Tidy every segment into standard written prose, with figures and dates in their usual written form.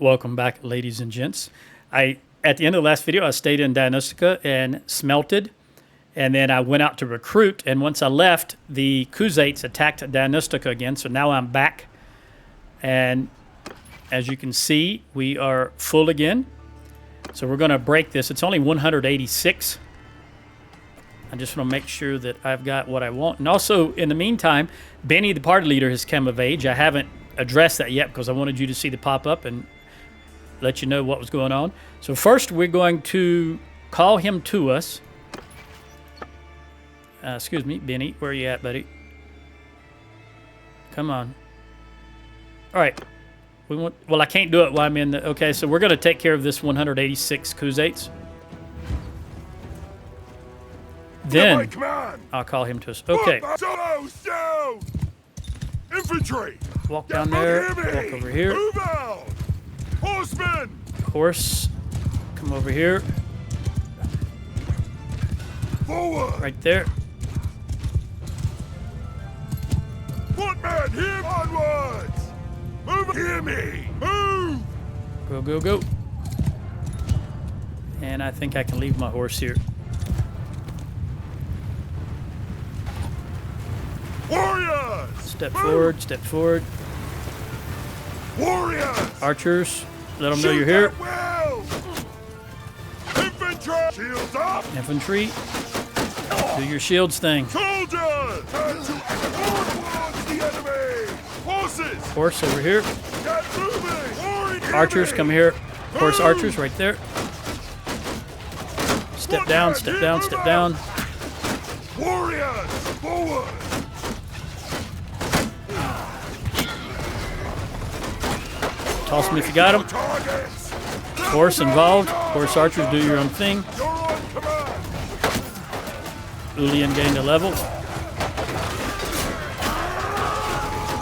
Welcome back, ladies and gents. At the end of the last video, I stayed in Diagnostica and smelted, and then I went out to recruit, and once I left, the Khuzaits attacked Diagnostica again, so now I'm back, and as you can see, we are full again. So we're going to break this. It's only 186. I just want to make sure that I've got what I want. And also, in the meantime, Benny, the party leader, has come of age. I haven't addressed that yet because I wanted you to see the pop-up and let you know what was going on. So first, we're going to call him to us. Excuse me, Benny. Where are you at, buddy? Come on. All right. Well, I can't do it while I'm in the... Okay, so we're going to take care of this 186 Khuzaits. Then I'll call him to us. Okay. Infantry. Walk down there. Walk over here. Move out. Horsemen. Horse. Come over here. Forward. Right there. Footmen, here onwards. Move. Hear me. Move. Go, go, go. And I think I can leave my horse here. Warriors. Step forward, step forward. Warriors. Archers, let them know you're here. Well. Infantry. Shields up. Infantry, do your shields thing. Soldiers. Turn towards the enemy. Horses. Horse over here. Get moving. Warriors. Archers, come here. Horse archers right there. Step down, step down, step down. Warriors. Forward. Toss them if you got them. Horse involved. Horse archers, do your own thing. Ulian gained a level.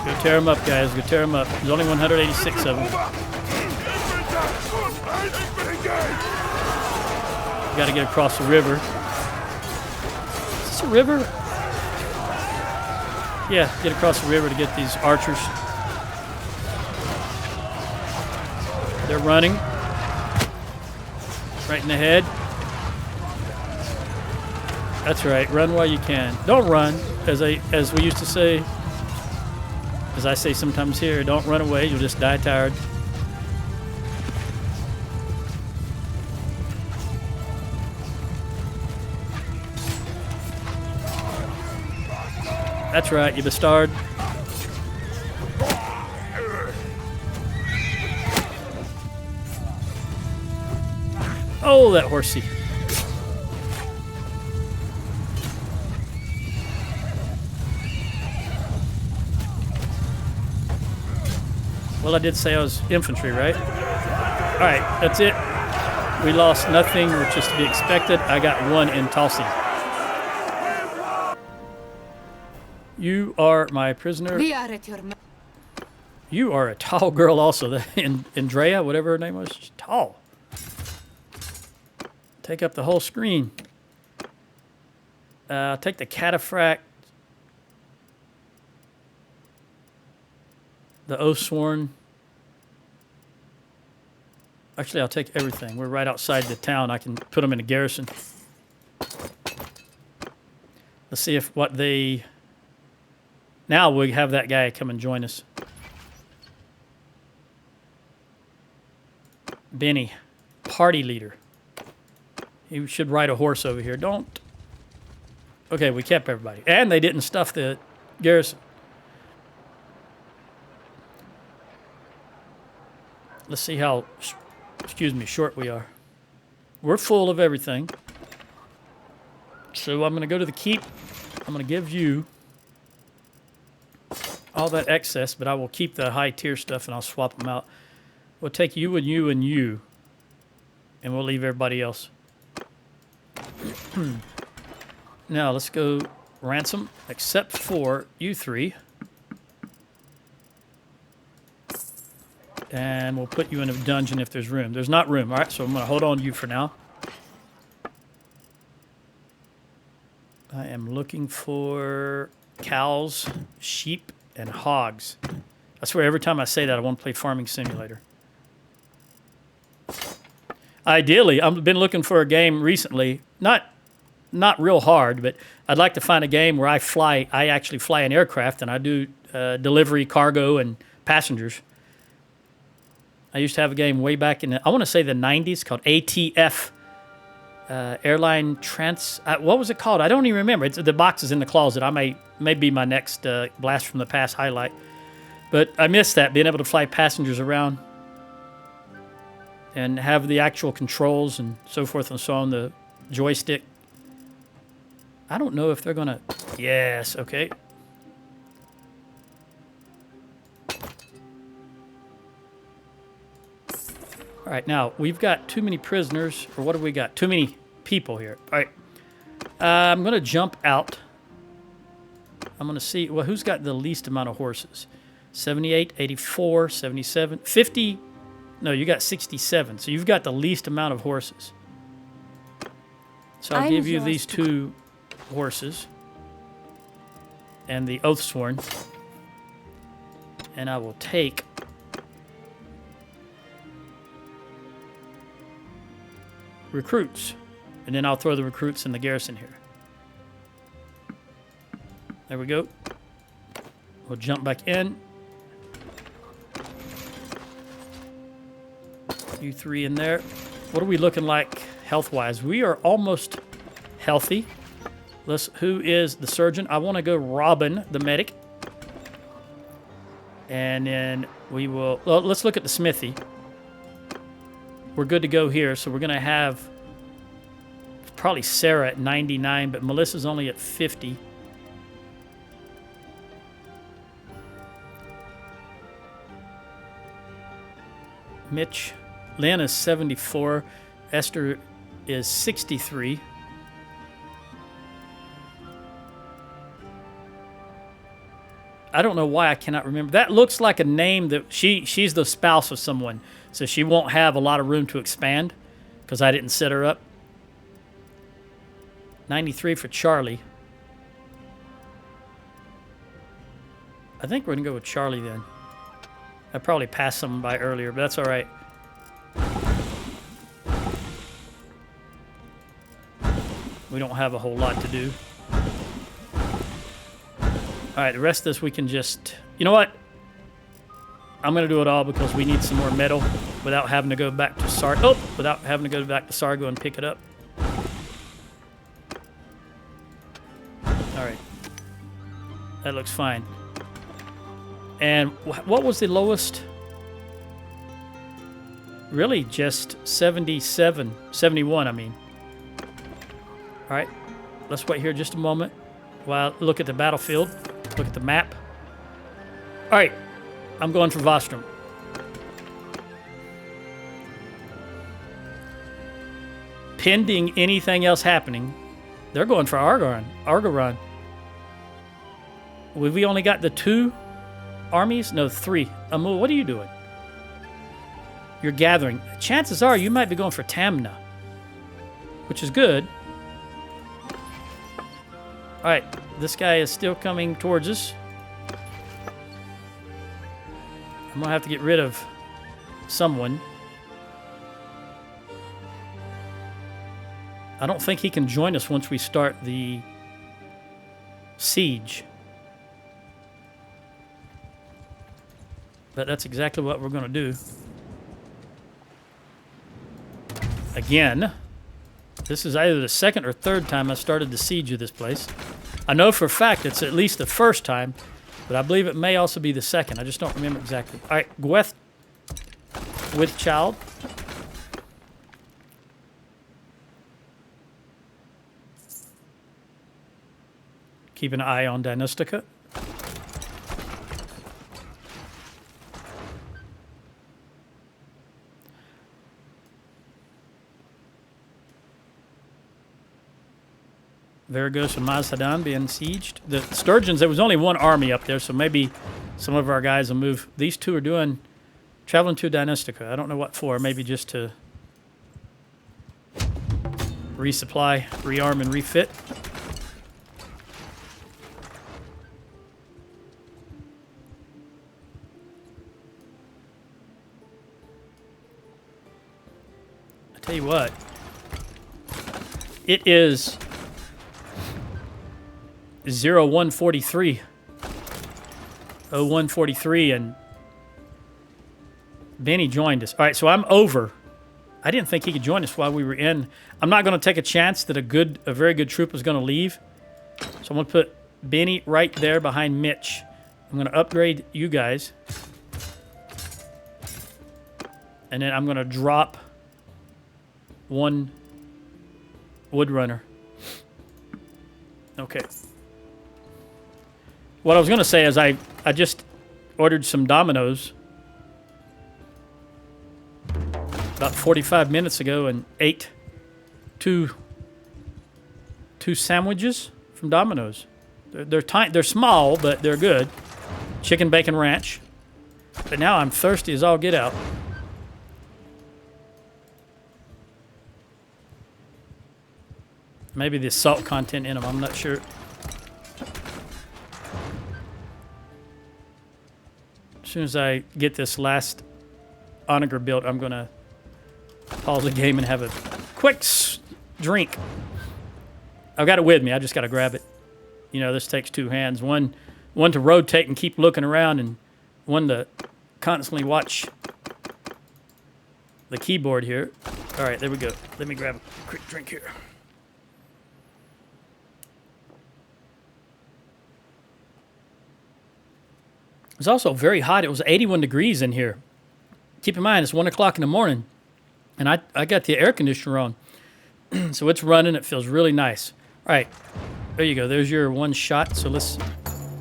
Go tear them up, guys. Go tear them up. There's only 186 of them. Got to get across the river. Is this a river? Yeah, get across the river to get these archers. They're running. Right in the head. That's right. Run while you can. Don't run, as we used to say. As I say sometimes here, don't run away. You'll just die tired. That's right, you bastard. Oh, that horsey. Well, I did say I was infantry, right? All right, that's it. We lost nothing, which is to be expected. I got one in Tulsi. You are my prisoner. We are at your... You are a tall girl also. Andrea, whatever her name was, she's tall. Take up the whole screen. Take the cataphract. The oath sworn. Actually, I'll take everything. We're right outside the town. I can put them in a garrison. Let's see if what they... Now we have that guy come and join us. Benny, party leader. He should ride a horse over here. Don't. Okay, we kept everybody. And they didn't stuff the garrison. Let's see how, excuse me, short we are. We're full of everything. So I'm going to go to the keep. I'm going to give you all that excess, but I will keep the high tier stuff and I'll swap them out. We'll take you and you and you, and we'll leave everybody else. Now let's go ransom, except for you three. And we'll put you in a dungeon if there's room. There's not room. All right, so I'm going to hold on to you for now. I am looking for cows, sheep, and hogs. I swear every time I say that, I want to play Farming Simulator. Ideally, I've been looking for a game recently, not real hard, but I'd like to find a game where I actually fly an aircraft and I do delivery, cargo, and passengers. I used to have a game way back in, I want to say the 90s called ATF, Airline Trans, what was it called? I don't even remember. The box is in the closet. May be my next Blast from the Past highlight. But I miss that, being able to fly passengers around and have the actual controls and so forth and so on, the joystick. I don't know if they're going to... Yes, okay. All right, now, we've got too many prisoners, or what have we got? Too many people here. All right. I'm going to jump out. I'm going to see, well, who's got the least amount of horses? 78, 84, 77, 50. No, you got 67. So you've got the least amount of horses. So I'll give you these two horses and the Oathsworn. And I will take recruits. And then I'll throw the recruits in the garrison here. There we go. We'll jump back in. You three in there. What are we looking like health-wise? We are almost healthy. Who is the surgeon? I want to go Robin, the medic. And then we will... Well, let's look at the smithy. We're good to go here, so we're going to have probably Sarah at 99, but Melissa's only at 50. Mitch. Lynn is 74. Esther is 63. I don't know why I cannot remember. That looks like a name that she's the spouse of someone, so she won't have a lot of room to expand because I didn't set her up. 93 for Charlie. I think we're going to go with Charlie then. I probably passed someone by earlier, but that's all right. We don't have a whole lot to do. All right, the rest of this we can just... You know what? I'm going to do it all because we need some more metal without having to go back to Sargo. Oh, without having to go back to Sargo and pick it up. All right. That looks fine. And what was the lowest? Really just 77, 71, I mean. All right, let's wait here just a moment while I look at the battlefield, look at the map. All right, I'm going for Vostrom. Pending anything else happening, they're going for Argoron. We only got the 2 armies? No, 3. Amul, what are you doing? You're gathering. Chances are you might be going for Tamna, which is good. All right, this guy is still coming towards us. I'm going to have to get rid of someone. I don't think he can join us once we start the siege. But that's exactly what we're going to do. Again, this is either the second or third time I started the siege of this place. I know for a fact it's at least the first time, but I believe it may also be the second. I just don't remember exactly. All right, Gweth with child. Keep an eye on Dynastica. Varagos and Mazhadan being sieged. The Sturgeons, there was only one army up there, so maybe some of our guys will move. These two are traveling to Dynastica. I don't know what for, maybe just to resupply, rearm, and refit. I Tell you what. It is 0143. 0143, and Benny joined us. All right, so I'm over. I didn't think he could join us while we were in. I'm not going to take a chance that a very good troop is going to leave. So I'm going to put Benny right there behind Mitch. I'm going to upgrade you guys. And then I'm going to drop one Woodrunner. Okay. What I was going to say is I just ordered some Domino's about 45 minutes ago and ate two sandwiches from Domino's. They're tiny, they're small, but they're good. Chicken bacon ranch. But now I'm thirsty as all get out. Maybe the salt content in them, I'm not sure. As soon as I get this last onager built, I'm going to pause the game and have a quick drink. I've got it with me. I just got to grab it. You know, this takes two hands. One to rotate and keep looking around, and one to constantly watch the keyboard here. All right, there we go. Let me grab a quick drink here. It was also very hot. It was 81 degrees in here. Keep in mind, it's 1 o'clock in the morning, and I got the air conditioner on. So it's running. It feels really nice. All right, there you go. There's your one shot. So let's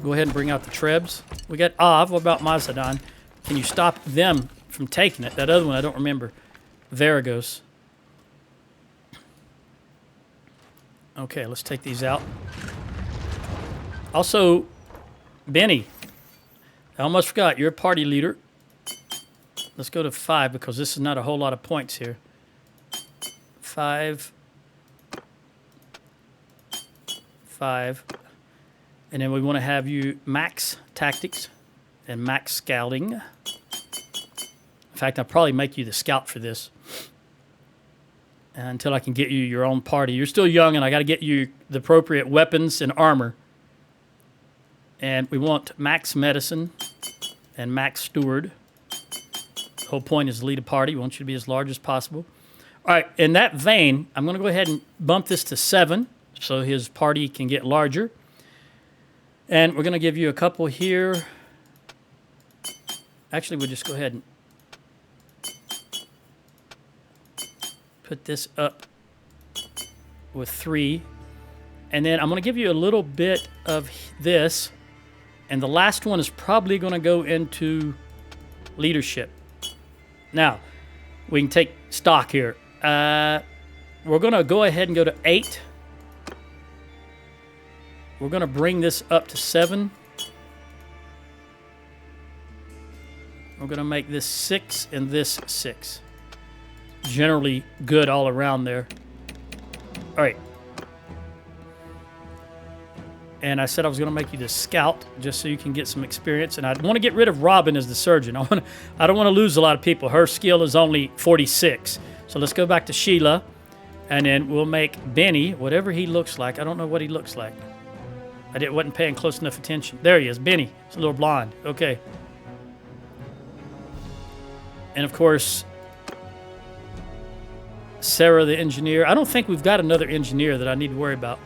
go ahead and bring out the Trebs. We got Av. What about Mazadon? Can you stop them from taking it? That other one, I don't remember. Varagos. Okay, let's take these out. Also, Benny. I almost forgot, you're a party leader. Let's go to 5 because this is not a whole lot of points here. 5. 5. And then we want to have you max tactics and max scouting. In fact, I'll probably make you the scout for this. Until I can get you your own party. You're still young, and I got to get you the appropriate weapons and armor. And we want max medicine and max steward. The whole point is to lead a party. We want you to be as large as possible. All right, in that vein, I'm going to go ahead and bump this to 7 so his party can get larger. And we're going to give you a couple here. Actually, we'll just go ahead and put this up with 3. And then I'm going to give you a little bit of this. And the last one is probably going to go into leadership. Now, we can take stock here. We're going to go ahead and go to 8. We're going to bring this up to 7. We're going to make this 6 and this 6. Generally good all around there. All right. And I said I was going to make you the scout just so you can get some experience. And I want to get rid of Robin as the surgeon. I don't want to lose a lot of people. Her skill is only 46. So let's go back to Sheila. And then we'll make Benny, whatever he looks like. I don't know what he looks like. I wasn't paying close enough attention. There he is, Benny. He's a little blonde. Okay. And of course, Sarah the engineer. I don't think we've got another engineer that I need to worry about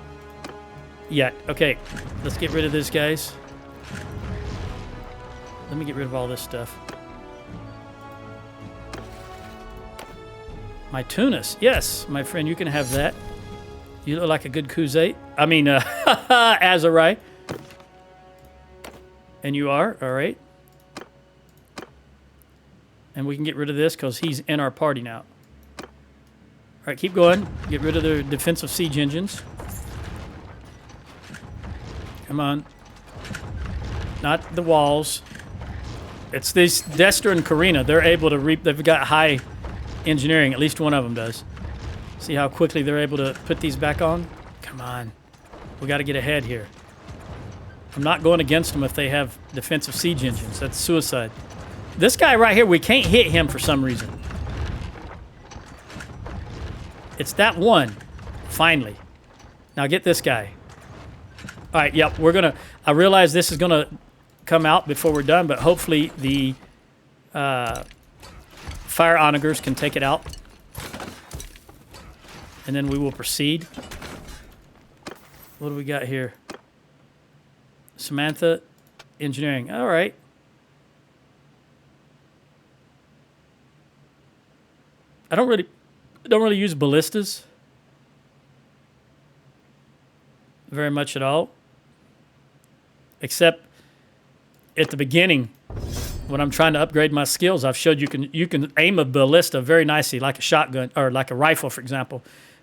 yet. Okay, let's get rid of this, guys. Let me get rid of all this stuff. My Tunis. Yes, my friend, you can have that. You look like a good Kuzate. I mean, Azarai. And you are, all right. And we can get rid of this because he's in our party now. All right, keep going. Get rid of the defensive siege engines. Come on. Not the walls. It's these Dester and Karina. They're able to reap. They've got high engineering. At least one of them does. See how quickly they're able to put these back on? Come on. We got to get ahead here. I'm not going against them if they have defensive siege engines. That's suicide. This guy right here, we can't hit him for some reason. It's that one. Finally. Now get this guy. All right, yep, we're going to... I realize this is going to come out before we're done, but hopefully the fire onagers can take it out. And then we will proceed. What do we got here? Samantha, engineering. All right. I don't really use ballistas very much at all, except at the beginning when I'm trying to upgrade my skills. I've showed you can aim a ballista very nicely, like a shotgun or like a rifle, for example,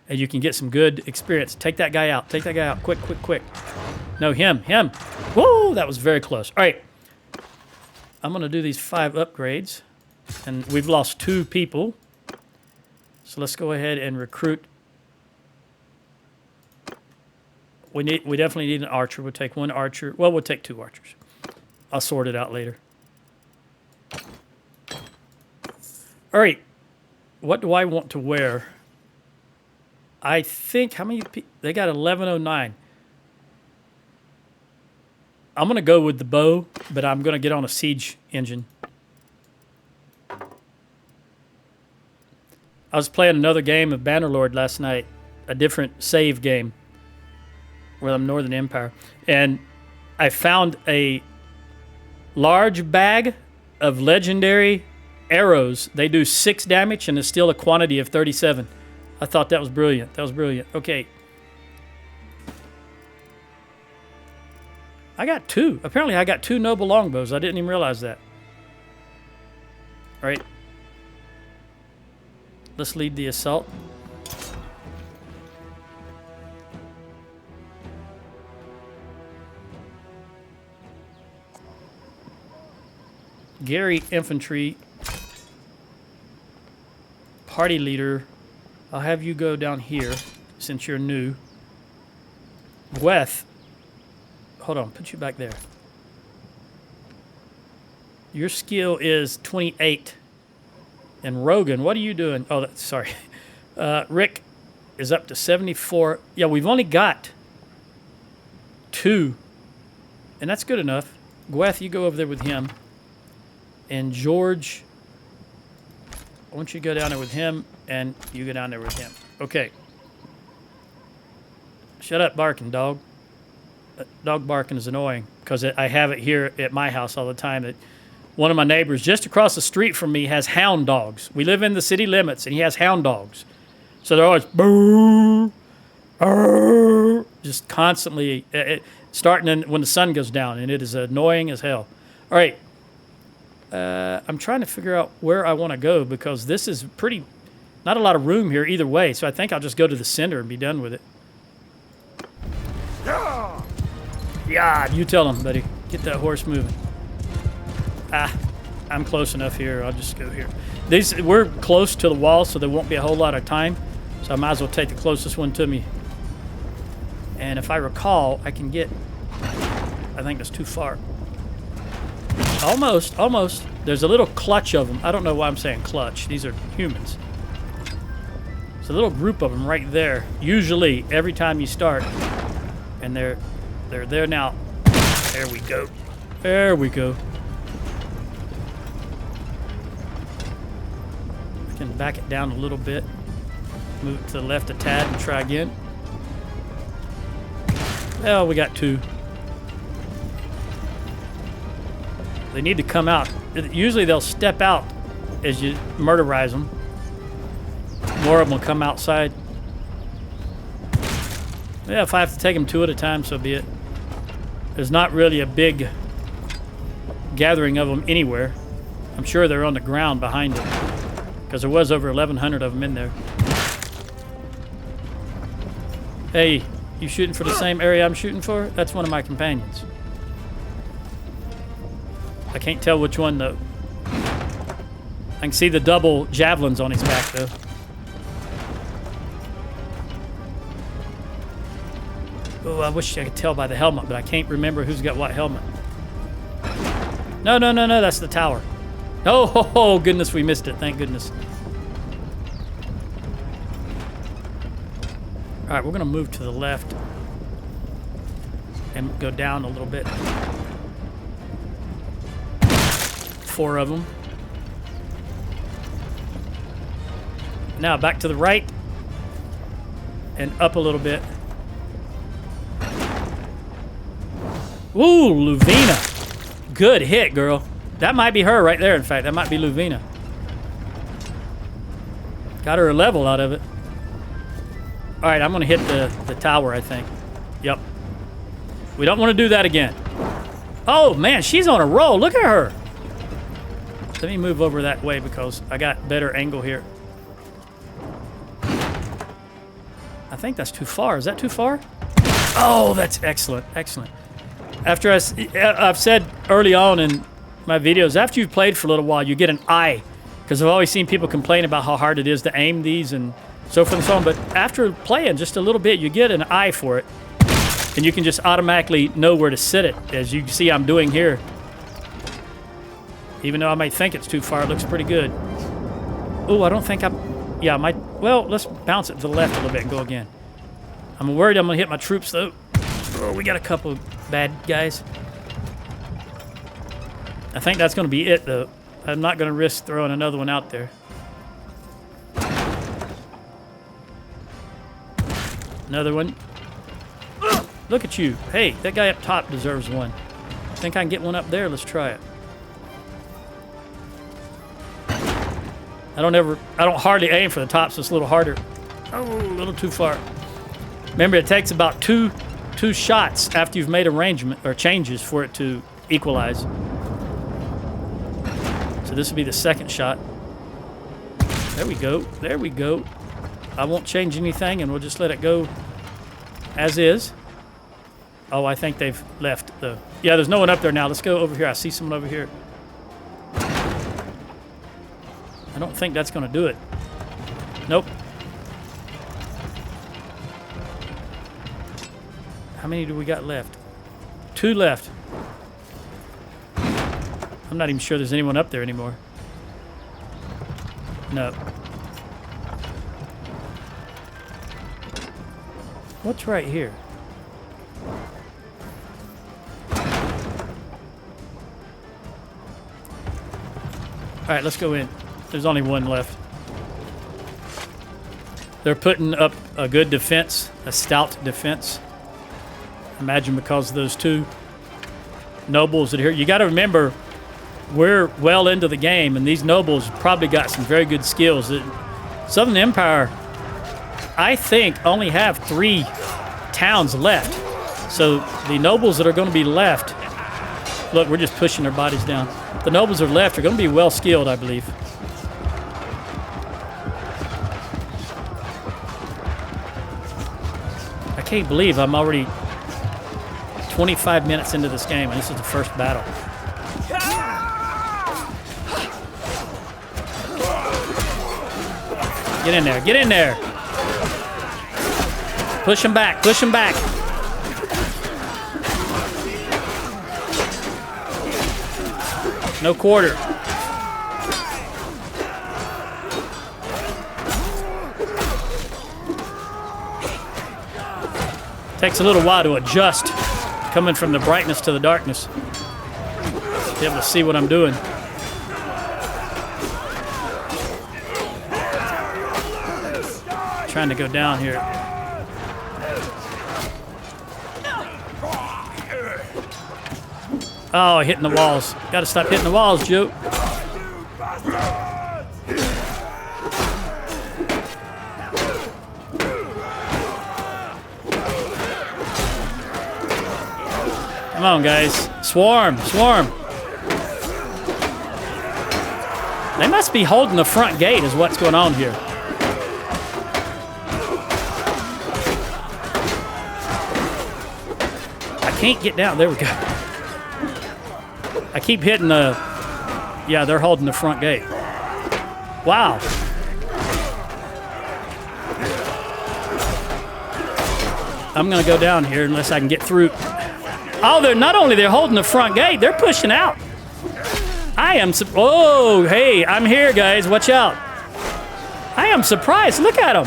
and you can get some good experience. Take that guy out. Take that guy out. Quick, quick, quick. No, him. Whoa, that was very close. All right. I'm going to do these 5 upgrades, and we've lost 2 people. So let's go ahead and recruit. We definitely need an archer. We'll take 1 archer. Well, we'll take 2 archers. I'll sort it out later. All right. What do I want to wear? I think, how many people? They got 1109. I'm going to go with the bow, but I'm going to get on a siege engine. I was playing another game of Bannerlord last night, a different save game with the Northern Empire, and I found a large bag of legendary arrows. They do 6 damage, and it's still a quantity of 37. I thought that was brilliant. That was brilliant. Okay. I got 2. Apparently, I got 2 noble longbows. I didn't even realize that. All right. Let's lead the assault. Gary, infantry. Party leader. I'll have you go down here since you're new. Gweth. Hold on, put you back there. Your skill is 28. And Rogan, what are you doing? Oh, sorry. Rick is up to 74. Yeah, we've only got 2. And that's good enough. Gweth, you go over there with him. And George, I want you to go down there with him, and you go down there with him. Okay. Shut up barking, dog. Dog barking is annoying because I have it here at my house all the time. That one of my neighbors just across the street from me has hound dogs. We live in the city limits, and he has hound dogs. So they're always boo, boo, just constantly starting when the sun goes down, and it is annoying as hell. All right. I'm trying to figure out where I want to go because this is not a lot of room here either way. So I think I'll just go to the center and be done with it. Yeah, you tell him, buddy. Get that horse moving. I'm close enough here. I'll just go here. We're close to the wall, so there won't be a whole lot of time. So I might as well take the closest one to me. And if I recall, I can get... I think that's too far. Almost. There's a little clutch of them. I don't know why I'm saying clutch. These are humans. There's a little group of them right there. Usually, every time you start. And they're there now. There we go. There we go. I can back it down a little bit. Move it to the left a tad and try again. Well, we got 2. They need to come out. Usually they'll step out as you murderize them. More of them will come outside. Yeah, if I have to take them 2 at a time, so be it. There's not really a big gathering of them anywhere. I'm sure they're on the ground behind it because there was over 1,100 of them in there. Hey, you shooting for the same area I'm shooting for? That's one of my companions. I can't tell which one, though. I can see the double javelins on his back, though. Oh, I wish I could tell by the helmet, but I can't remember who's got what helmet. No, that's the tower. Oh, goodness, we missed it. Thank goodness. All right, we're going to move to the left and go down a little bit. 4 of them. Now back to the right and up a little bit. Ooh, Luvina. Good hit, girl. That might be her right there, in fact. That might be Luvina. Got her a level out of it. All right, I'm going to hit the tower, I think. Yep. We don't want to do that again. Oh, man, she's on a roll. Look at her. Let me move over that way because I got better angle here. I think that's too far. Is that too far? Oh, that's excellent. Excellent. After I've said early on in my videos, after you've played for a little while, you get an eye. Because I've always seen people complain about how hard it is to aim these and so forth and so on. But after playing just a little bit, you get an eye for it. And you can just automatically know where to sit it, as you see I'm doing here. Even though I might think it's too far, it looks pretty good. Oh, I don't think yeah, I might. Well, let's bounce it to the left a little bit and go again. I'm worried I'm going to hit my troops, though. Oh, we got a couple of bad guys. I think that's going to be it, though. I'm not going to risk throwing another one out there. Another one. Look at you. Hey, that guy up top deserves one. Think I can get one up there? Let's try it. I don't hardly aim for the top, so it's a little harder. Oh, a little too far. Remember, it takes about two shots after you've made arrangement or changes for it to equalize. So this will be the second shot. There we go. There we go. I won't change anything, and we'll just let it go as is. Oh, I think they've left. Yeah, there's no one up there now. Let's go over here. I see someone over here. I don't think that's going to do it. Nope. How many do we got left? 2 left. I'm not even sure there's anyone up there anymore. No. What's right here? All right, let's go in. There's only one left. They're putting up a good defense, a stout defense. Imagine because of those 2 nobles that are here. You got to remember, we're well into the game, and these nobles probably got some very good skills. Southern Empire, I think, only have 3 towns left. So the nobles that are going to be left, look, we're just pushing their bodies down. The nobles that are left are going to be well skilled, I believe. I can't believe I'm already 25 minutes into this game, and this is the first battle. Get in there, get in there. Push him back, push him back. No quarter. Takes a little while to adjust, coming from the brightness to the darkness. Be able to see what I'm doing. Trying to go down here. Oh, hitting the walls. Got to stop hitting the walls, Joe. Come on, guys. Swarm, swarm. They must be holding the front gate is what's going on here. I can't get down. There we go. I keep hitting the... Yeah, they're holding the front gate. Wow. I'm going to go down here unless I can get through. Oh, they're not only they're holding the front gate, they're pushing out. I am... Oh, hey, I'm here, guys. Watch out. I am surprised. Look at them.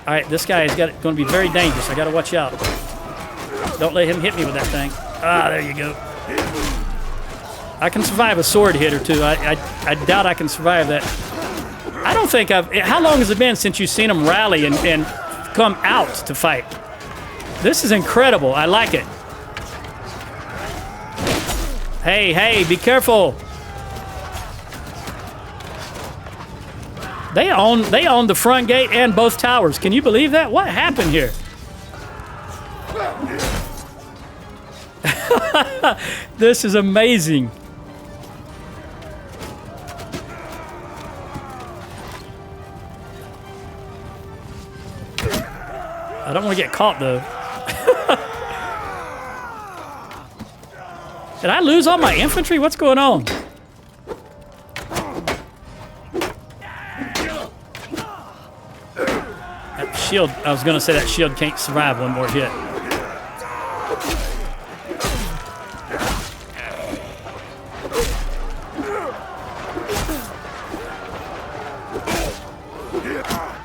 All right, this guy is going to be very dangerous. I got to watch out. Don't let him hit me with that thing. Ah, there you go. I can survive a sword hit or two. I doubt I can survive that. I don't think I've... How long has it been since you've seen them rally and come out to fight? This is incredible. I like it. Hey, hey, be careful. They own the front gate and both towers. Can you believe that? What happened here? This is amazing. I don't want to get caught, though. Did I lose all my infantry? What's going on? That shield, I was going to say that shield can't survive one more hit.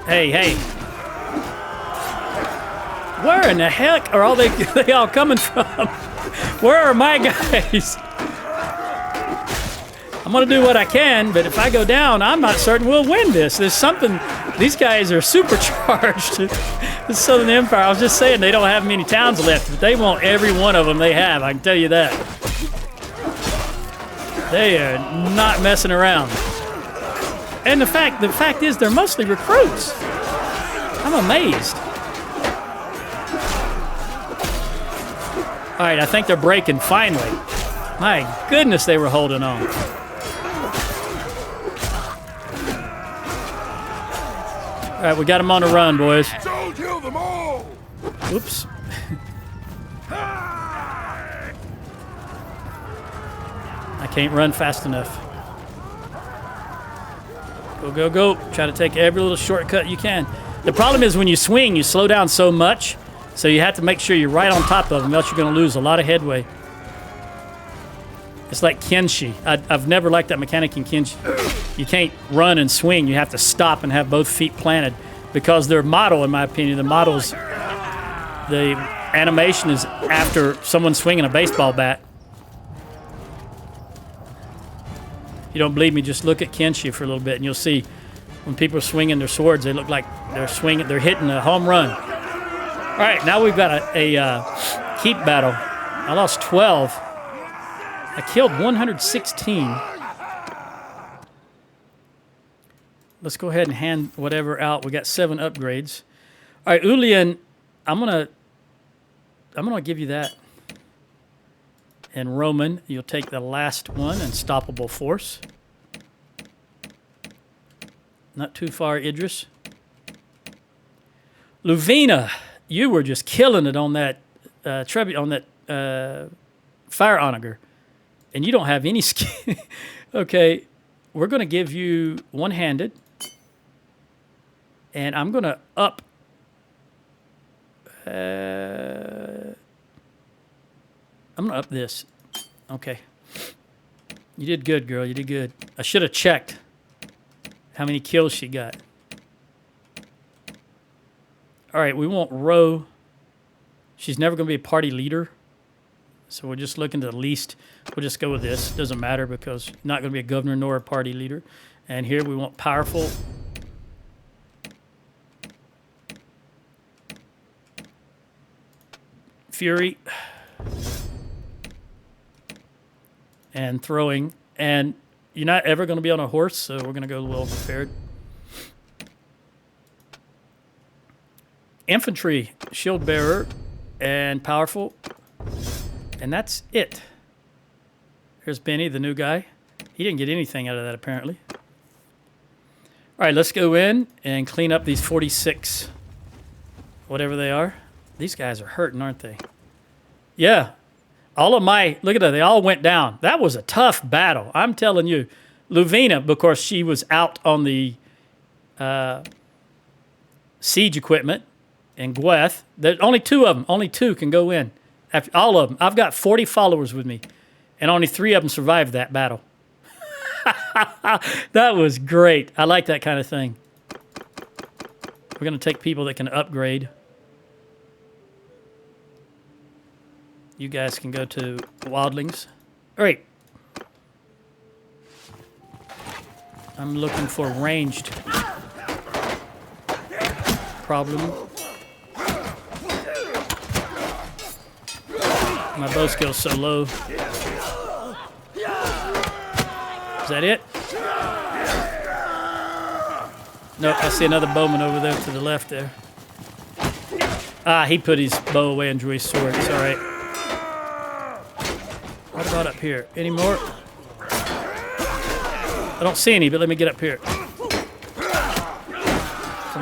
Hey, hey. Where in the heck are all they all coming from? Where are my guys? I'm gonna do what I can, but if I go down, I'm not certain we'll win this. There's something, these guys are supercharged. The Southern Empire, I was just saying they don't have many towns left, but they want every one of them they have, I can tell you that. They are not messing around. And the fact is they're mostly recruits. I'm amazed. All right, I think they're breaking finally. My goodness, they were holding on. All right, we got them on the run, boys. Don't kill them all. Oops. I can't run fast enough. Go, go, go. Try to take every little shortcut you can. The problem is when you swing, you slow down so much, so you have to make sure you're right on top of them, else you're going to lose a lot of headway. It's like Kenshi. I've never liked that mechanic in Kenshi. You can't run and swing. You have to stop and have both feet planted because their model, in my opinion, the animation is after someone swinging a baseball bat. You don't believe me, just look at Kenshi for a little bit and you'll see when people are swinging their swords, they look like they're hitting a home run. All right, now we've got a keep battle. I lost 12. I killed 116. Let's go ahead and hand whatever out. We got 7 upgrades. All right, Ulian, I'm gonna give you that. And Roman, you'll take the last one, Unstoppable Force. Not too far, Idris. Luvina, you were just killing it on that fire onager, and you don't have any skill. Okay, we're going to give you one-handed, and I'm going to up. I'm going to up this. Okay. You did good, girl. You did good. I should have checked how many kills she got. All right, we want Ro. She's never going to be a party leader. So we're just looking to the least. We'll just go with this. Doesn't matter because not going to be a governor nor a party leader. And here we want powerful. Fury. And throwing. And you're not ever going to be on a horse, so we're going to go well prepared. Infantry, shield bearer, and powerful. And that's it. Here's Benny, the new guy. He didn't get anything out of that, apparently. All right, let's go in and clean up these 46, whatever they are. These guys are hurting, aren't they? Yeah. All of my, look at that, they all went down. That was a tough battle, I'm telling you. Luvina, of course, she was out on the siege equipment. And Gweth, there's only 2 of them. Only 2 can go in. After all of them. I've got 40 followers with me, and only 3 of them survived that battle. That was great. I like that kind of thing. We're going to take people that can upgrade. You guys can go to wildlings. All right. I'm looking for ranged. Problem. My bow skill's so low. Is that it? Nope, I see another bowman over there to the left there. Ah, he put his bow away and drew his sword. It's all right. What about up here? Any more? I don't see any, but let me get up here. Come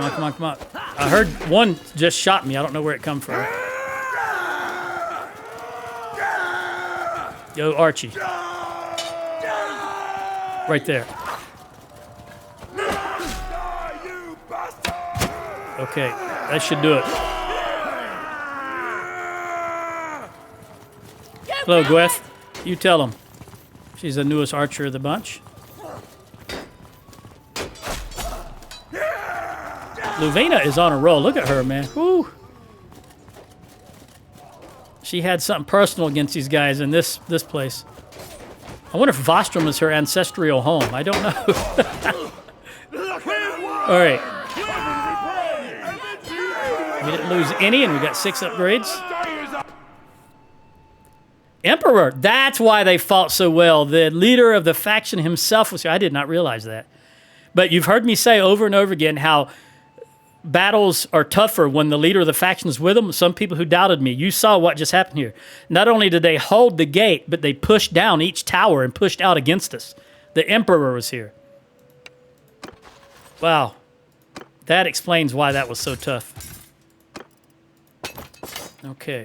on, come on, come on. I heard one just shot me. I don't know where it come from. Yo, Archie. Right there. Okay, that should do it. Hello, Gweth. You tell him. She's the newest archer of the bunch. Luvina is on a roll. Look at her, man. Woo. She had something personal against these guys in this place. I wonder if Vostrom is her ancestral home. I don't know. All right. We didn't lose any, and we got 6 upgrades. Emperor. That's why they fought so well. The leader of the faction himself was here. I did not realize that. But you've heard me say over and over again how battles are tougher when the leader of the faction is with them. Some people who doubted me, you saw what just happened here. Not only did they hold the gate, but they pushed down each tower and pushed out against us. The Emperor was here. Wow. That explains why that was so tough. Okay.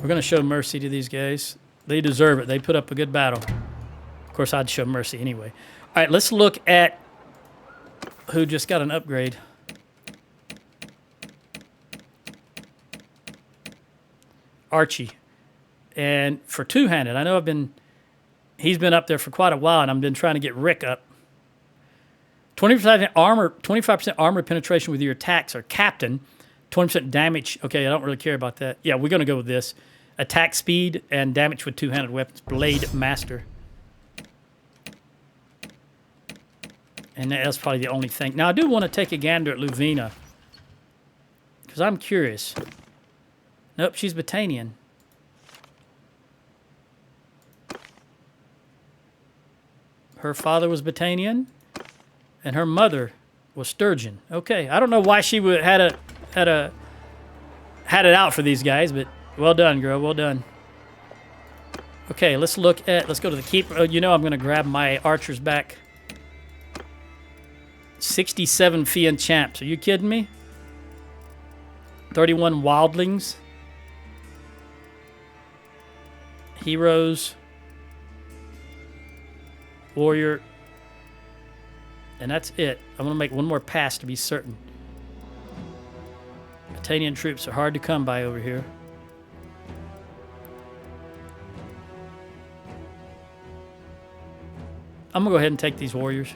We're going to show mercy to these guys. They deserve it. They put up a good battle. Of course, I'd show mercy anyway. All right, let's look at who just got an upgrade. Archie. And for two-handed, I know he's been up there for quite a while, and I've been trying to get Rick up. 25% armor penetration with your attacks are captain. 20% damage. Okay, I don't really care about that. Yeah, we're going to go with this. Attack speed and damage with two-handed weapons. Blade master. And that's probably the only thing. Now, I do want to take a gander at Luvina. Because I'm curious. Nope, she's Battanian. Her father was Battanian. And her mother was Sturgeon. Okay, I don't know why she would had it out for these guys, but well done, girl. Well done. Okay, let's go to the keeper. Oh, you know I'm going to grab my archers back. 67 Fian champs. Are you kidding me? 31 wildlings. Heroes. Warrior. And that's it. I'm going to make one more pass to be certain. Battanian troops are hard to come by over here. I'm going to go ahead and take these warriors.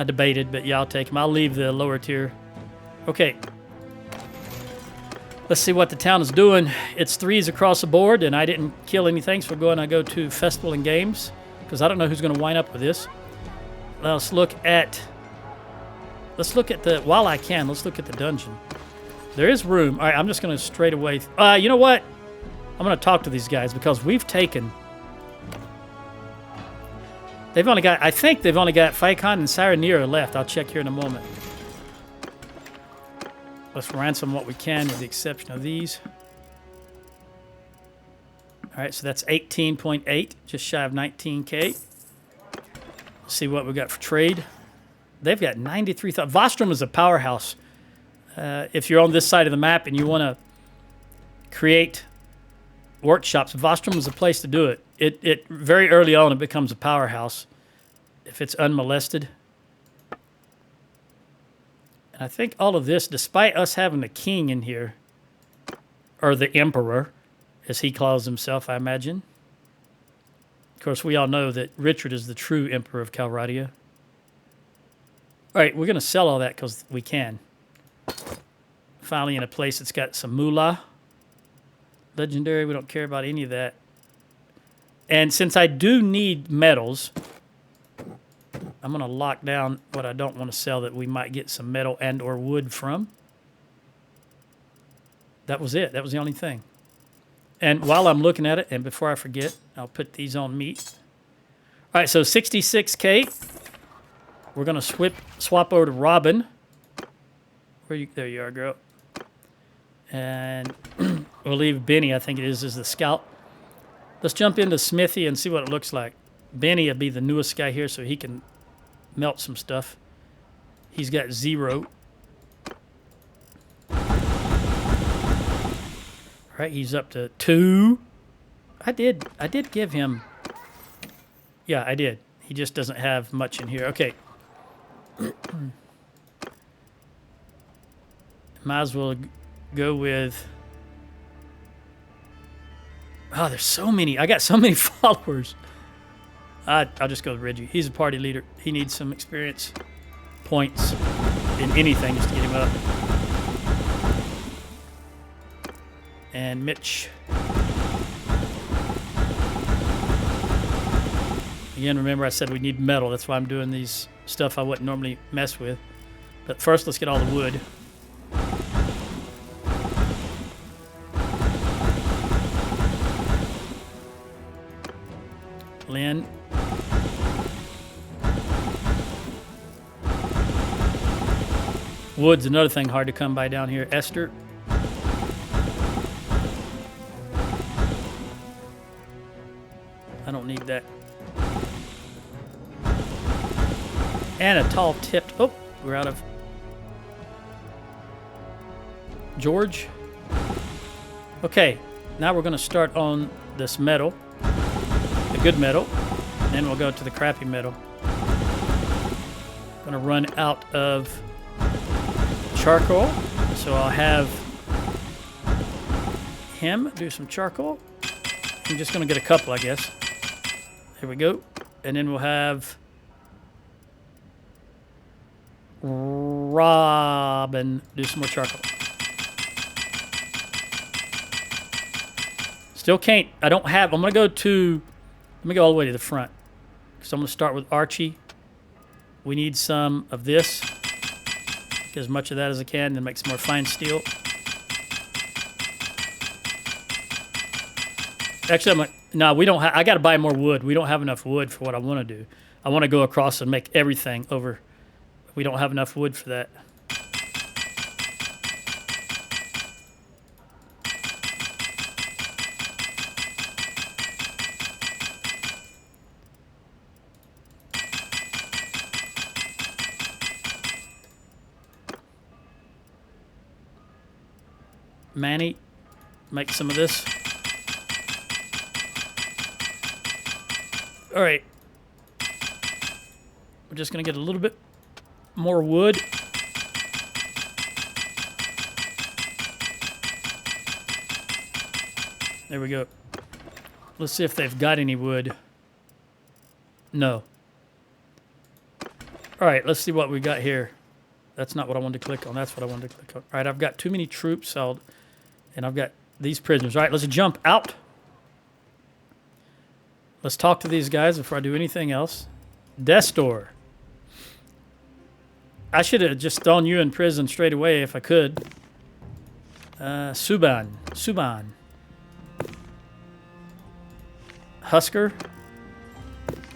I debated, but yeah, I'll take them. I'll leave the lower tier. Okay. Let's see what the town is doing. It's 3s across the board, and I didn't kill anything, so I go to Festival and Games, because I don't know who's going to wind up with this. Let's look at the, while I can, let's look at the dungeon. There is room. All right, I'm just going to straight away. You know what? I'm going to talk to these guys, because we've taken... I think they've only got Phaikon and Saranira left. I'll check here in a moment. Let's ransom what we can with the exception of these. All right, so that's 18.8, just shy of 19K. Let's see what we got for trade. They've got 93,000. Vostrom is a powerhouse. If you're on this side of the map and you want to create workshops, Vostrom is a place to do it. It very early on it becomes a powerhouse if it's unmolested. And I think all of this, despite us having the king in here, or the emperor, as he calls himself, I imagine. Of course, we all know that Richard is the true emperor of Calradia. All right, we're going to sell all that because we can. Finally in a place that's got some moolah. Legendary, we don't care about any of that. And since I do need metals, I'm going to lock down what I don't want to sell that we might get some metal and or wood from. That was it. That was the only thing. And while I'm looking at it, and before I forget, I'll put these on meat. All right, so 66K. We're going to swap over to Robin. There you are, girl. And we'll leave Benny, I think it is the scout. Let's jump into Smithy and see what it looks like. Benny will be the newest guy here, so he can melt some stuff. He's got 0. All right, he's up to 2. I did give him... Yeah, I did. He just doesn't have much in here. Okay. Might as well go with... Oh, there's so many. I got so many followers. I'll just go with Reggie. He's a party leader. He needs some experience points in anything just to get him up. And Mitch. Again, remember I said we need metal. That's why I'm doing these stuff I wouldn't normally mess with. But first, let's get all the wood. Lynn. Wood's another thing hard to come by down here. Esther. I don't need that. And a tall tipped. Oh, we're out of George. Okay, now we're going to start on this metal, the good metal, and then we'll go to the crappy metal. Going to run out of charcoal, so I'll have him do some charcoal. I'm just going to get a couple, I guess. Here we go. And then we'll have Robin do some more charcoal. Still can't, I don't have, I'm going to go let me go all the way to the front. So I'm going to start with Archie. We need some of this. Get as much of that as I can, then make some more fine steel. Actually, no, we don't have, I got to buy more wood. We don't have enough wood for what I want to do. I want to go across and make everything over. We don't have enough wood for that. Manny, make some of this. All right. We're just going to get a little bit more wood. There we go. Let's see if they've got any wood. No. All right, let's see what we got here. That's not what I wanted to click on. That's what I wanted to click on. All right, I've got too many troops, and I've got these prisoners. All right, let's jump out. Let's talk to these guys before I do anything else. Destor. I should have just thrown you in prison straight away if I could. Suban. Husker.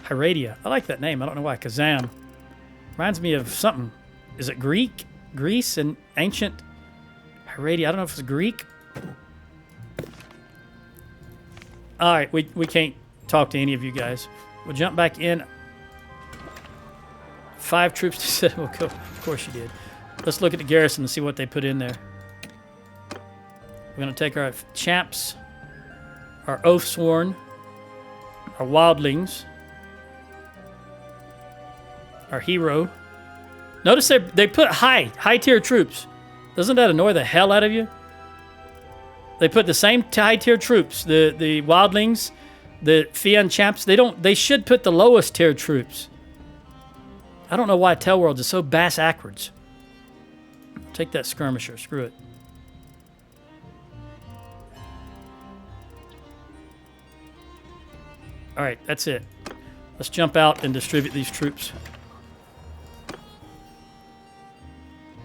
Heredia. I like that name. I don't know why. Kazam. Reminds me of something. Is it Greek? Greece and ancient Heredia. I don't know if it's Greek. All right, we can't talk to any of you guys. We'll jump back in. 5 troops to set. We'll go. Of course you did. Let's look at the garrison and see what they put in there. We're going to take our champs, our oath sworn, our wildlings, our hero. Notice they put high tier troops. Doesn't that annoy the hell out of you? They put the same high tier troops, the wildlings, The Fian champs, they should put the lowest tier troops. I don't know why Tell Worlds is so bass backwards. Take that skirmisher, screw it. All right, that's it. Let's jump out and distribute these troops.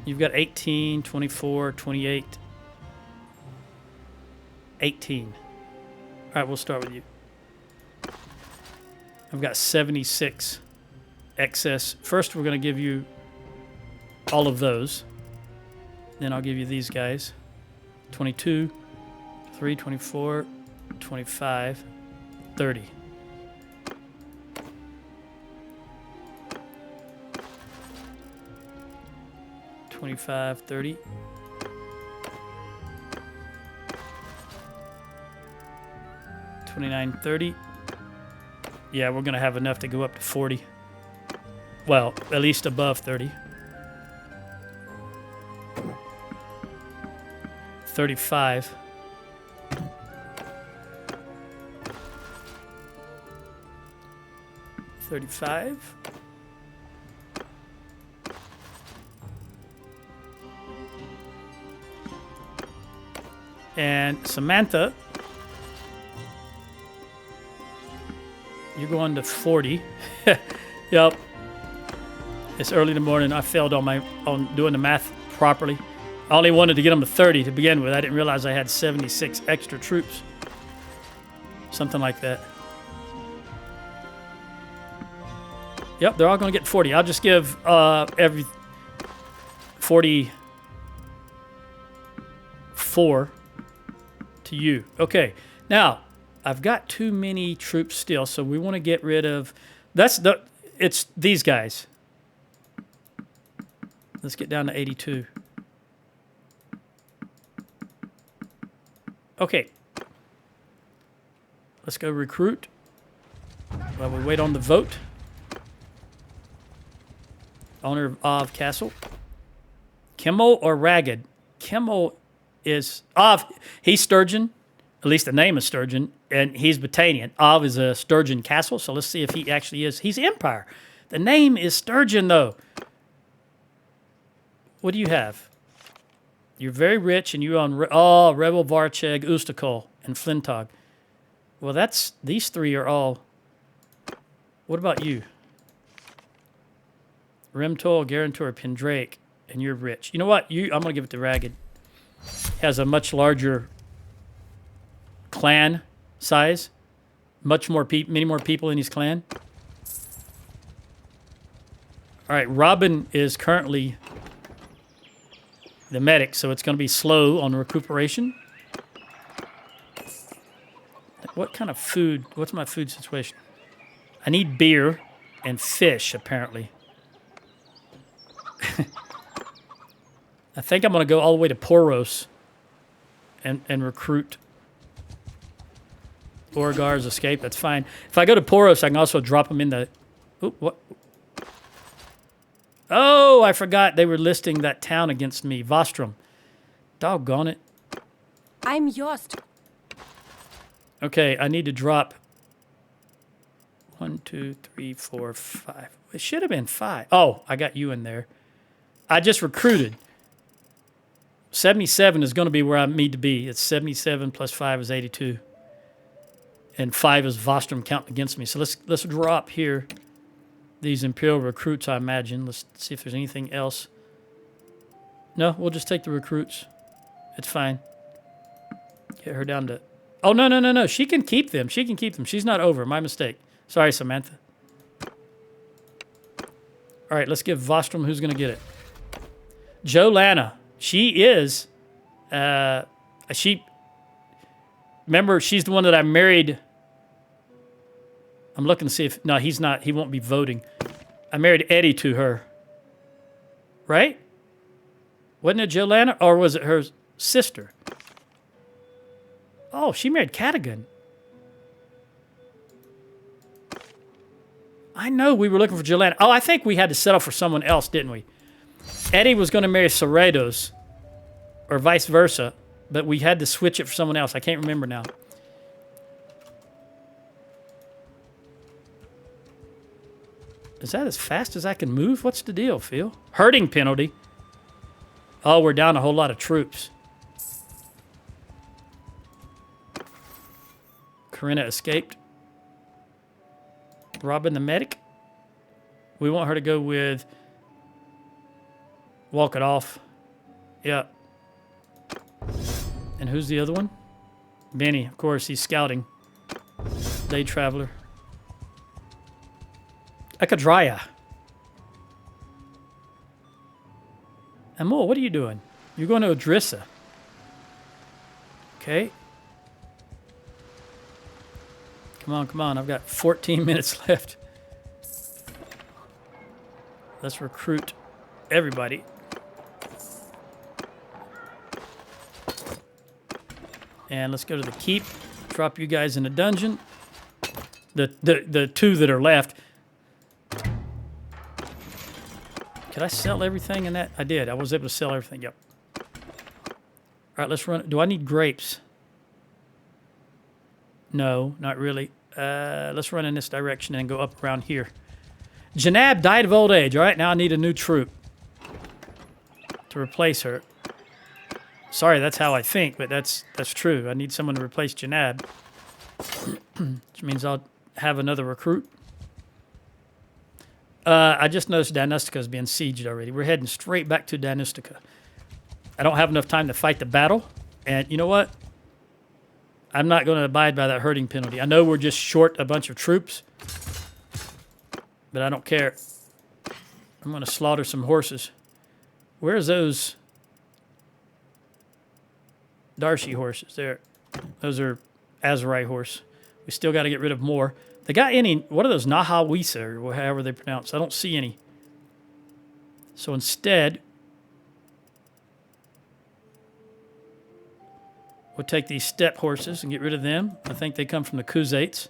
You've got 18, 24, 28, 18. All right, we'll start with you. I've got 76 excess. First, we're going to give you all of those. Then I'll give you these guys. 22, 3, 24, 25, 30. $25, $30. $29, $30. Yeah, we're gonna have enough to go up to 40. Well, at least above 30. 35. 35. And Samantha, you're going to 40. Yep. It's early in the morning. I failed on doing the math properly. I only wanted to get them to 30 to begin with. I didn't realize I had 76 extra troops. Something like that. Yep, they're all going to get 40. I'll just give every 44 to you. Okay, now I've got too many troops still, so we want to get rid of. It's these guys. Let's get down to 82. Okay. Let's go recruit while we wait on the vote. Owner of Castle. Kimmel or Ragged? Kimmel is he's Sturgeon. At least the name is Sturgeon, and he's Battanian. Av is a Sturgeon castle, so let's see if he actually is. He's Empire. The name is Sturgeon, though. What do you have? You're very rich, and you own Rebel, Varcheg, Ustakol, and Flintog. Well, these three are all. What about you? Rimtol, Garantor, Pendrake, and you're rich. You know what? I'm gonna give it to Ragged. Has a much larger clan size, many more people in his clan. All right, Robin is currently the medic, so it's going to be slow on recuperation. What kind of food? What's my food situation? I need beer and fish, apparently. I think I'm going to go all the way to Poros and recruit. Orgar's escape, that's fine. If I go to Poros, I can also drop them in the... Ooh, what? Oh, I forgot they were listing that town against me. Vostrom. Doggone it. I'm yours. Okay, I need to drop 1, 2, 3, 4, 5. It should have been 5. Oh, I got you in there. I just recruited. 77 is going to be where I need to be. It's 77 plus 5 is 82. And 5 is Vostrom counting against me. So let's drop here these Imperial recruits, I imagine. Let's see if there's anything else. No, we'll just take the recruits. It's fine. Get her down to... Oh, no. She can keep them. She's not over. My mistake. Sorry, Samantha. All right, let's give Vostrom who's going to get it. Jolana. She is... Remember, she's the one that I married... I'm looking to see if... No, he's not. He won't be voting. I married Eddie to her. Right? Wasn't it Jolana? Or was it her sister? Oh, she married Catagan. I know we were looking for Jolana. Oh, I think we had to settle for someone else, didn't we? Eddie was going to marry Cerrados. Or vice versa. But we had to switch it for someone else. I can't remember now. Is that as fast as I can move? What's the deal, Phil? Hurting penalty. Oh, we're down a whole lot of troops. Corinna escaped. Robin the medic. We want her to go with walk it off. Yeah. And who's the other one? Benny, of course, he's scouting. Day traveler. Calradia. Amor, what are you doing? You're going to Odrissa. Okay. Come on, come on. I've got 14 minutes left. Let's recruit everybody. And let's go to the keep. Drop you guys in a dungeon. The two that are left. Did I sell everything in that? I did. I was able to sell everything. Yep. All right, let's run. Do I need grapes? No, not really. Let's run in this direction and go up around here. Janab died of old age. All right, now I need a new troop to replace her. Sorry, that's how I think, but that's true. I need someone to replace Janab, which means I'll have another recruit. I just noticed Danustica is being sieged already. We're heading straight back to Danustica. I don't have enough time to fight the battle, and you know what? I'm not going to abide by that hurting penalty. I know we're just short a bunch of troops, but I don't care. I'm going to slaughter some horses. Where's those Darcy horses? There. Those are Azerite horse. We still got to get rid of more. They got any, what are those, Nahawisa, or however they pronounce? I don't see any. So instead, we'll take these steppe horses and get rid of them. I think they come from the Khuzaits.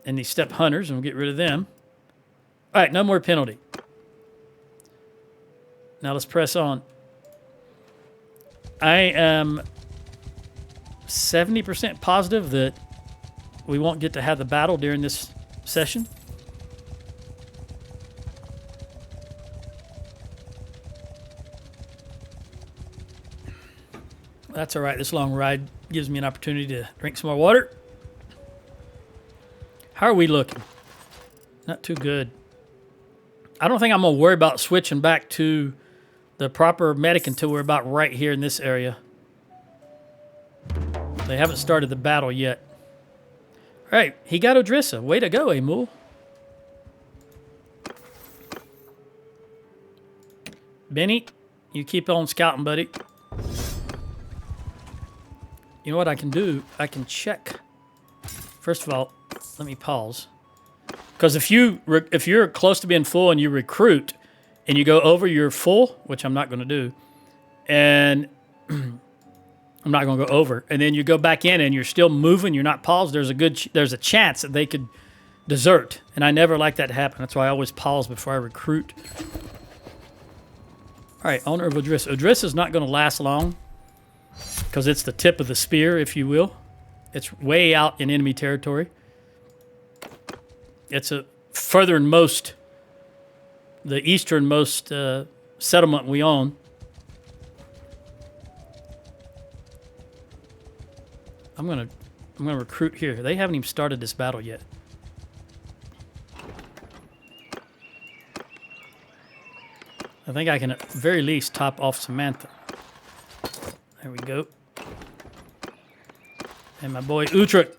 And these steppe hunters, and we'll get rid of them. All right, no more penalty. Now let's press on. I am 70% positive that we won't get to have the battle during this session. That's all right. This long ride gives me an opportunity to drink some more water. How are we looking? Not too good. I don't think I'm going to worry about switching back to the proper medic until we're about right here in this area. They haven't started the battle yet. All right, he got Odrissa. Way to go, Emil. Benny, you keep on scouting, buddy. You know what I can do? I can check. First of all, let me pause. Because if you're close to being full and you recruit and you go over your full, which I'm not going to do, and I'm not going to go over, and then you go back in and you're still moving, you're not paused, there's a chance that they could desert. And I never like that to happen. That's why I always pause before I recruit. All right, owner of Odrissa. Odrissa is not going to last long because it's the tip of the spear, if you will. It's way out in enemy territory. It's a furthernmost, the easternmost settlement we own. I'm gonna recruit here. They haven't even started this battle yet. I think I can at the very least top off Samantha. There we go. And my boy Utrecht.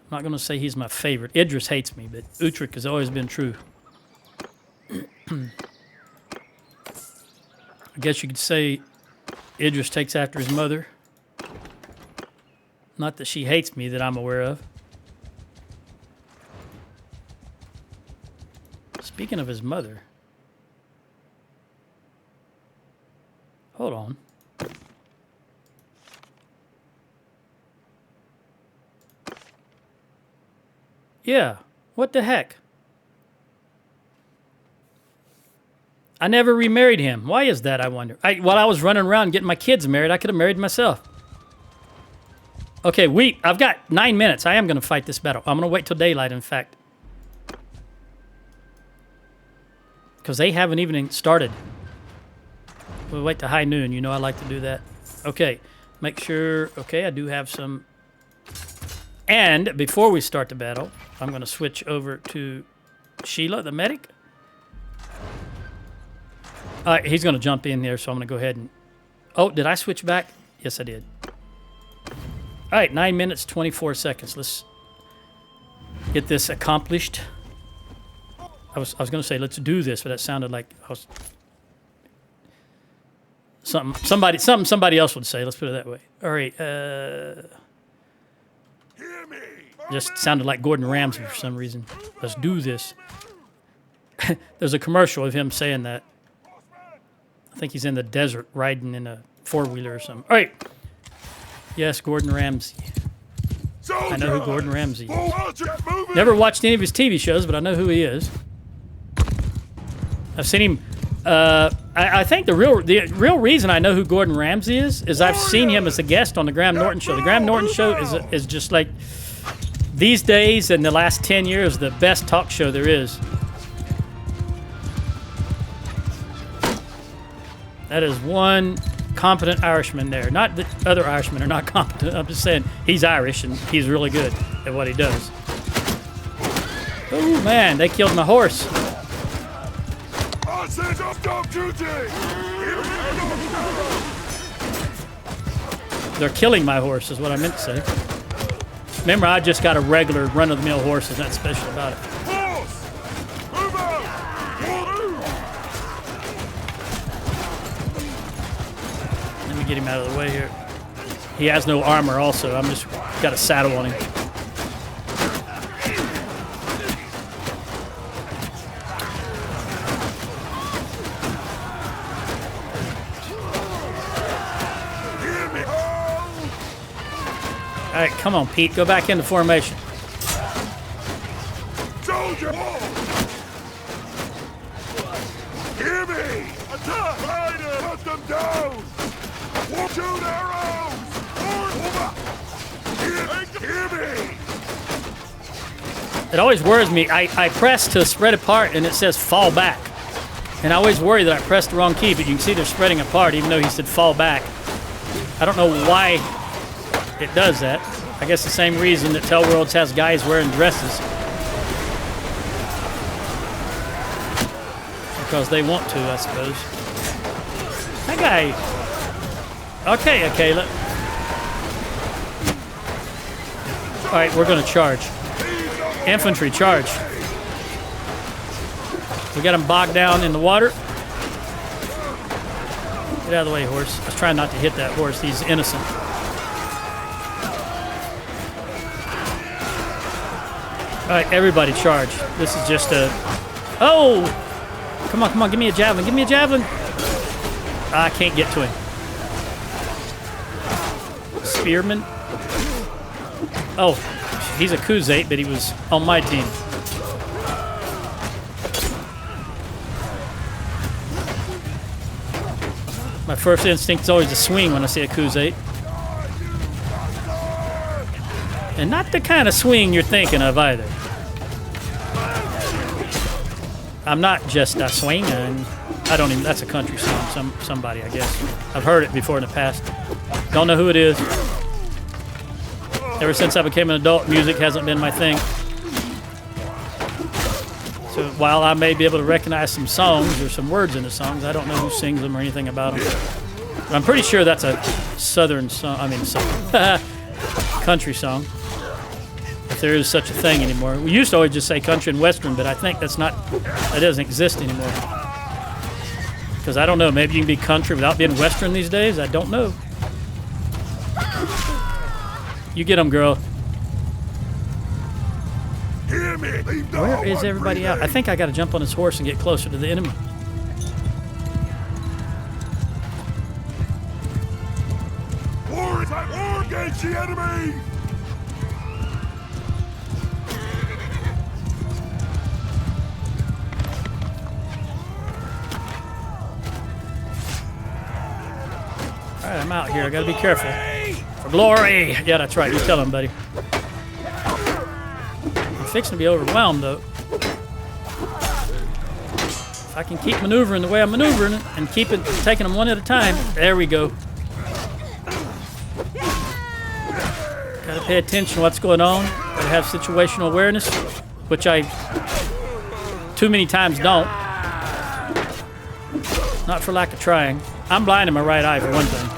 I'm not going to say he's my favorite. Idris hates me, but Utrecht has always been true. I guess you could say Idris takes after his mother. Not that she hates me that I'm aware of. Speaking of his mother. Hold on. Yeah, what the heck? I never remarried him. Why is that, I wonder? While I was running around getting my kids married, I could have married myself. Okay, I've got 9 minutes. I am going to fight this battle. I'm going to wait till daylight, in fact. Because they haven't even started. We'll wait to high noon. You know I like to do that. Okay, make sure... Okay, I do have some... And before we start the battle, I'm going to switch over to Sheila, the medic. All right, he's going to jump in there, so I'm going to go ahead and... Oh, did I switch back? Yes, I did. All right, 9 minutes, 24 seconds. Let's get this accomplished. I was going to say, let's do this, but that sounded like I was... Something somebody else would say. Let's put it that way. All right, just sounded like Gordon Ramsay for some reason. Let's do this. There's a commercial of him saying that. I think he's in the desert riding in a four-wheeler or something. All right. Yes, Gordon Ramsay. I know who Gordon Ramsay is. Never watched any of his TV shows, but I know who he is. I've seen him. I think the real reason I know who Gordon Ramsay is I've seen him as a guest on the Graham Norton Show. The Graham Norton Show is just like... These days, in the last 10 years, the best talk show there is. That is one competent Irishman there. Not that other Irishmen are not competent. I'm just saying he's Irish and he's really good at what he does. Oh, man, they killed my horse. They're killing my horse is what I meant to say. Remember, I just got a regular run-of-the-mill horse. There's nothing special about it. Let me get him out of the way here. He has no armor also. I'm just got a saddle on him. All right, come on, Pete. Go back into formation. Soldier! Hear me! Attack! Rider! Cut them down! Shoot arrows! Hear me! It always worries me. I press to spread apart, and it says fall back. And I always worry that I pressed the wrong key, but you can see they're spreading apart, even though he said fall back. I don't know why it does that. I guess the same reason that Tell Worlds has guys wearing dresses. Because they want to, I suppose. That guy... Okay. Alright, we're going to charge. Infantry, charge. We got him bogged down in the water. Get out of the way, horse. I was trying not to hit that horse. He's innocent. All right, everybody charge. This is just a... Oh! Come on, give me a javelin. Give me a javelin. I can't get to him. Spearman. Oh, he's a Kuzate, but he was on my team. My first instinct is always to swing when I see a Kuzate. And not the kind of swing you're thinking of either. I'm not just a swing, and I don't even, that's a country song, somebody, I guess. I've heard it before in the past. Don't know who it is. Ever since I became an adult, music hasn't been my thing. So while I may be able to recognize some songs or some words in the songs, I don't know who sings them or anything about them. But I'm pretty sure that's a southern song, country song. If there is such a thing anymore. We used to always just say country and western, but I think that doesn't exist anymore. Because I don't know, maybe you can be country without being western these days? I don't know. You get them, girl. Where is everybody out? I think I got to jump on this horse and get closer to the enemy. War against the enemy! All right, I'm out here. I got to be careful. For glory! Yeah, that's right. You tell him, buddy. I'm fixing to be overwhelmed, though. If I can keep maneuvering the way I'm maneuvering it and keep it taking them one at a time. There we go. Gotta pay attention to what's going on. Gotta have situational awareness, which I too many times don't. Not for lack of trying. I'm blind in my right eye for one thing.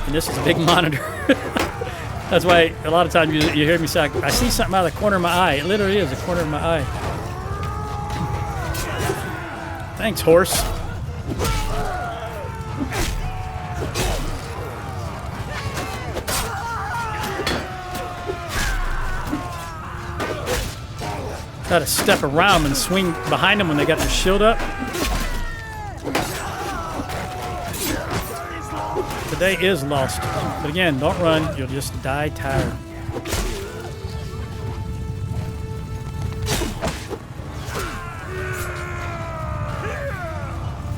And this is a big monitor. That's why a lot of times you hear me say, I see something out of the corner of my eye. It literally is the corner of my eye. Thanks, horse. Try to step around and swing behind them when they got their shield up. Today is lost. But again, don't run. You'll just die tired.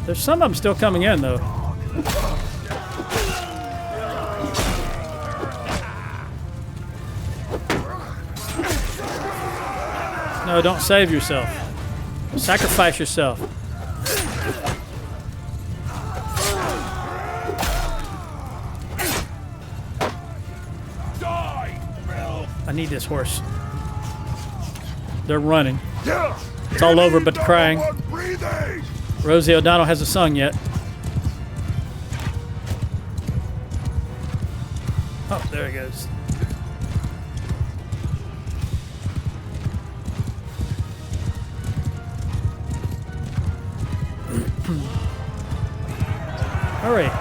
There's some of them still coming in, though. No, don't save yourself. Sacrifice yourself. I need this horse. They're running. It's all over but the crying. Rosie O'Donnell hasn't sung yet. Oh, there he goes. All right.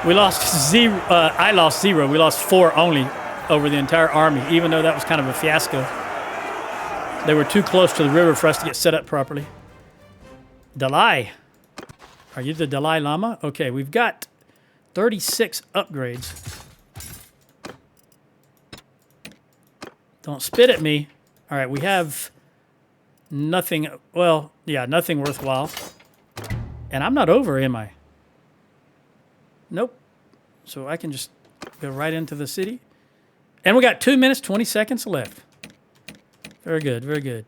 We lost 0. I lost 0. We lost 4 only over the entire army, even though that was kind of a fiasco. They were too close to the river for us to get set up properly. Dalai. Are you the Dalai Lama? Okay, we've got 36 upgrades. Don't spit at me. All right, we have nothing. Well, yeah, nothing worthwhile. And I'm not over, am I? Nope. So I can just go right into the city. And we got 2 minutes, 20 seconds left. Very good, very good.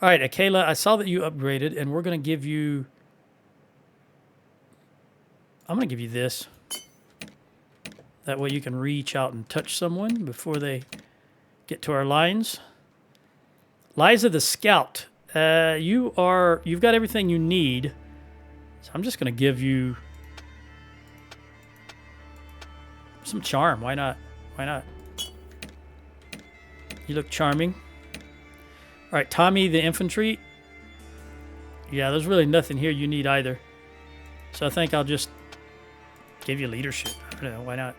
All right, Akela, I saw that you upgraded, and we're going to give you... I'm going to give you this. That way you can reach out and touch someone before they get to our lines. Liza the Scout. You've got everything you need. So I'm just going to give you some charm. Why not? Why not? You look charming. All right, Tommy the Infantry. Yeah, there's really nothing here you need either. So I think I'll just give you leadership. I don't know, why not?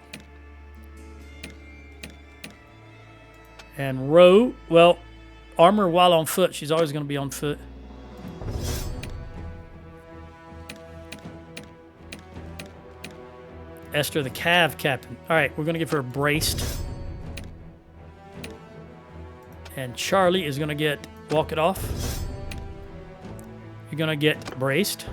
And Ro, well, armor while on foot. She's always going to be on foot. Esther the Cav Captain. All right, we're going to give her braced. And Charlie is going to get walk it off. You're going to get braced.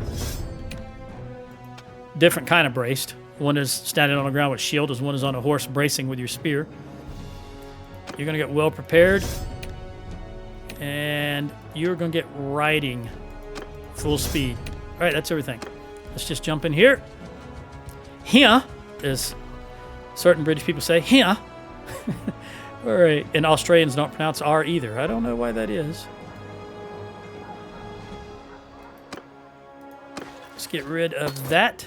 Different kind of braced. One is standing on the ground with shield, as one is on a horse bracing with your spear. You're going to get well prepared. And you're going to get riding full speed. All right, that's everything. Let's just jump in here. Here, as certain British people say, here. All right, and Australians don't pronounce R either. I don't know why that is. Let's get rid of that.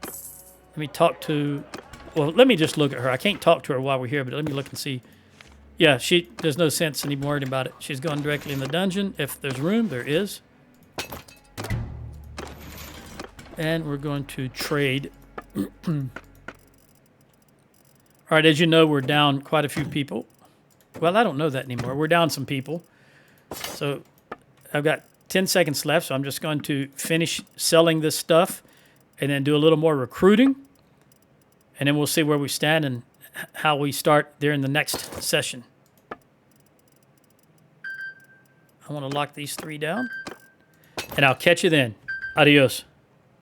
Let me talk to... Well, let me just look at her. I can't talk to her while we're here, but let me look and see. Yeah, there's no sense in even worrying about it. She's going directly in the dungeon. If there's room, there is. And we're going to trade. All right, as you know, we're down quite a few people. Well, I don't know that anymore. We're down some people. So I've got 10 seconds left, so I'm just going to finish selling this stuff and then do a little more recruiting. And then we'll see where we stand and how we start during the next session. I want to lock these 3 down. And I'll catch you then. Adios.